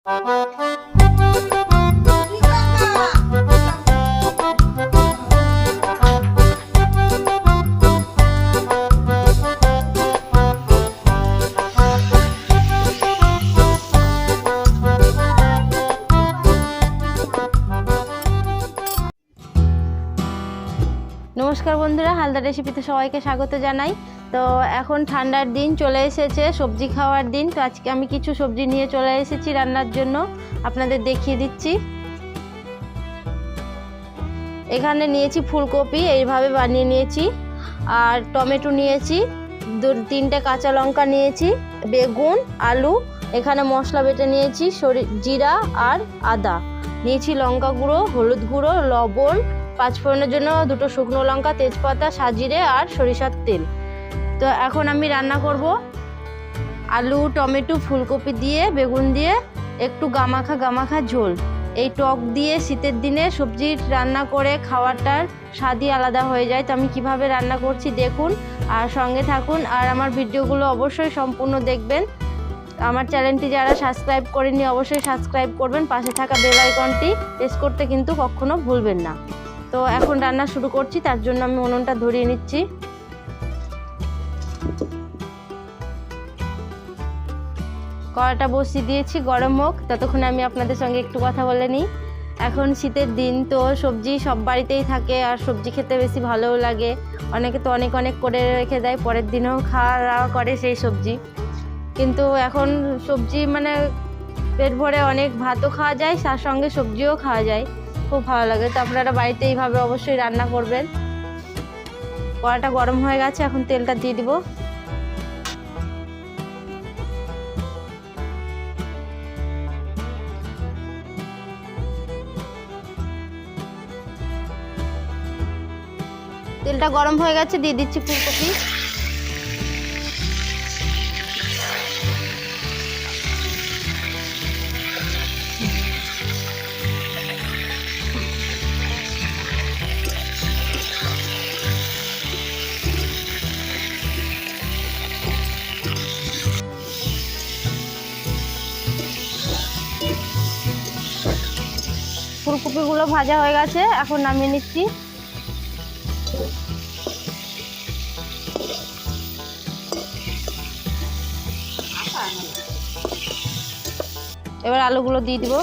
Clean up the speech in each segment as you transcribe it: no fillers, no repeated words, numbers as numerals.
नमस्कार बंधुरा हालदार रेसिपिते सबाइके स्वागत जानाई। तो एखन ठांडार दिन चले एसेछे सब्जी खाওয়ার दिन। तो आजके आमी किछु सब्जी निये चले एसेछि रान्नार जोन्नो, आपनादेर देখিয়ে दिচ্ছি। एखाने नियेछि फुलकपि, এইভাবে বানিয়ে নিয়েছি, আর টমেটো নিয়েছি, তিনটে কাঁচা লঙ্কা নিয়েছি, বেগুন, আলু, এখানে মশলা বেটে নিয়েছি, জিরা আর আদা নিয়েছি, লঙ্কা গুঁড়ো, হলুদ গুঁড়ো, লবণ, পাঁচফোড়নের জন্য দুটো শুকনো লঙ্কা, তেজপাতা, সাজিরে আর সরিষার তেল। তো এখন আমি রান্না করব আলু, টমেটো, ফুলকপি দিয়ে, বেগুন দিয়ে একটু গামাখা গামাখা ঝোল। এই টক দিয়ে শীতের দিনে সবজি রান্না করে খাওয়াটার স্বাদই আলাদা হয়ে যায়। তো আমি কিভাবে রান্না করছি দেখুন আর সঙ্গে থাকুন, আর আমার ভিডিওগুলো অবশ্যই সম্পূর্ণ দেখবেন। আমার চ্যানেলটি যারা সাবস্ক্রাইব করেননি অবশ্যই সাবস্ক্রাইব করবেন, পাশে থাকা বেল আইকনটি প্রেস করতে কিন্তু কখনো ভুলবেন না। তো এখন রান্না শুরু করছি, তার জন্য আমি উনুনটা ধরিয়ে নিচ্ছি। কড়াটা বসিয়ে দিয়েছি, গরম হোক, ততক্ষণে আমি আপনাদের সঙ্গে একটু কথা বলে নিই। এখন শীতের দিন, তো সবজি সব বাড়িতেই থাকে আর সবজি খেতে বেশি ভালোও লাগে। অনেকে তো অনেক অনেক করে রেখে দেয়, পরের দিনেও খাওয়া দাওয়া করে সেই সবজি। কিন্তু এখন সবজি মানে পেট ভরে অনেক ভাতও খাওয়া যায়, তার সঙ্গে সবজিও খাওয়া যায়, খুব ভালো লাগে। তো আপনারা বাড়িতে এইভাবে অবশ্যই রান্না করবেন। কড়াটা গরম হয়ে গেছে, এখন তেলটা দিয়ে দিব। তেলটা গরম হয়ে গেছে, দিয়ে দিচ্ছি ফুলকপি। ফুলকপিগুলো ভাজা হয়ে গেছে, এখন নামিয়ে নিচ্ছি। এবার আলুগুলো দিয়ে দিব।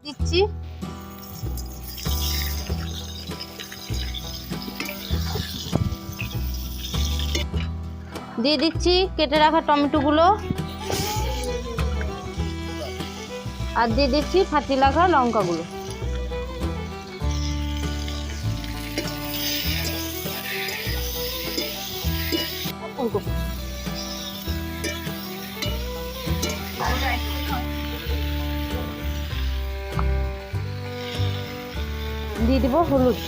দিচ্ছি দিয়ে দিচ্ছি কেটে রাখা টমেটোগুলো, আর দিয়ে দিচ্ছি ফাটিয়ে রাখা লঙ্কাগুলো। ফুলকপি দিয়ে দিব হলুদ,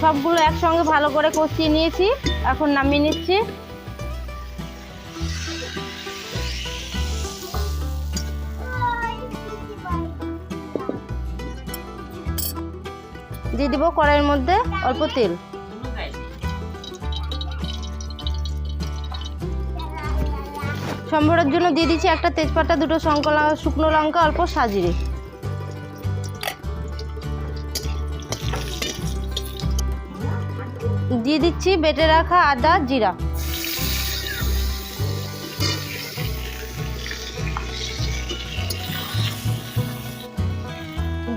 সবগুলো একসঙ্গে ভালো করে কষিয়ে নিয়েছি, এখন নামিয়ে নিচ্ছি। দিয়ে দিব কড়াইয়ের মধ্যে অল্প তেল, সম্বরের জন্য দিয়ে দিচ্ছি একটা তেজপাতা, দুটো শুকনো লঙ্কা, অল্প সাজিরে। দিয়ে দিচ্ছি বেটে রাখা আদা, জিরা।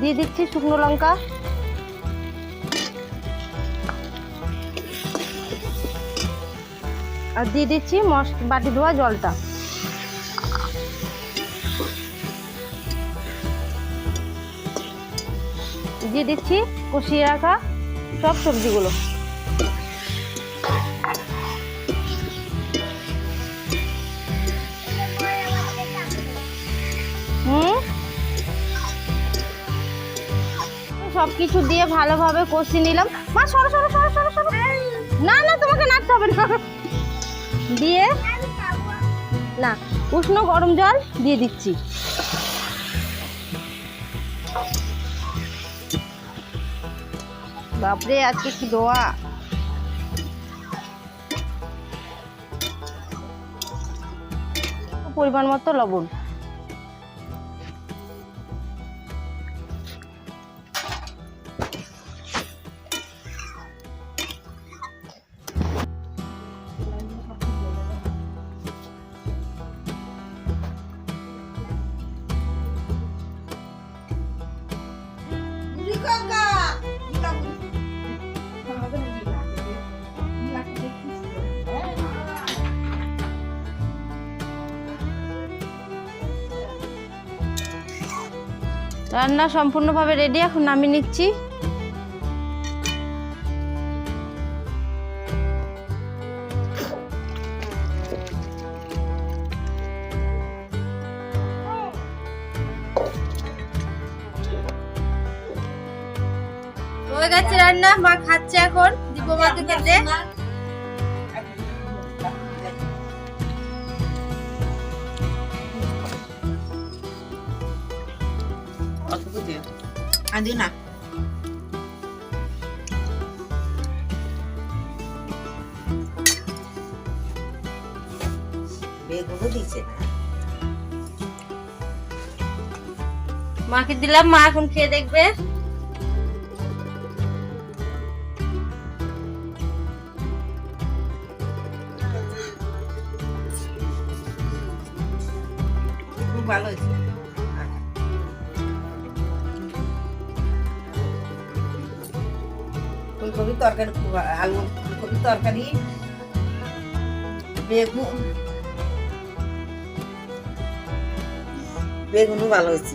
দিয়ে দিচ্ছি শুকনো লঙ্কা, আর দিয়ে দিচ্ছি বাটি ধোয়া জলটা। দিয়ে দিচ্ছি কষিয়ে রাখা সব সবজিগুলো। সবকিছু দিয়ে ভালোভাবে কষিয়ে নিলাম। মা সরো সরো সরো সরো সরো, না না তোমাকে নাড়তে হবে না। দিয়ে না, উষ্ণ গরম জল দিয়ে দিচ্ছি। বাপরে আজকে কি দোয়া। পরিমাণ মতো লবণ। রান্না সম্পূর্ণভাবে রেডি, এখন নামিয়ে নিচ্ছি। হয়ে গেছে রান্না, মা খাচ্ছে, এখন দিব মাকে খেতে। আদি না বেগুনও দিছে না, মাকে দিলাম, মা এখন খেয়ে দেখবে। খুব ভালো হয়েছে। ফুলকপির তরকারি, আলু ফুলকপির তরকারি, বেগুনও ভালো হয়েছে।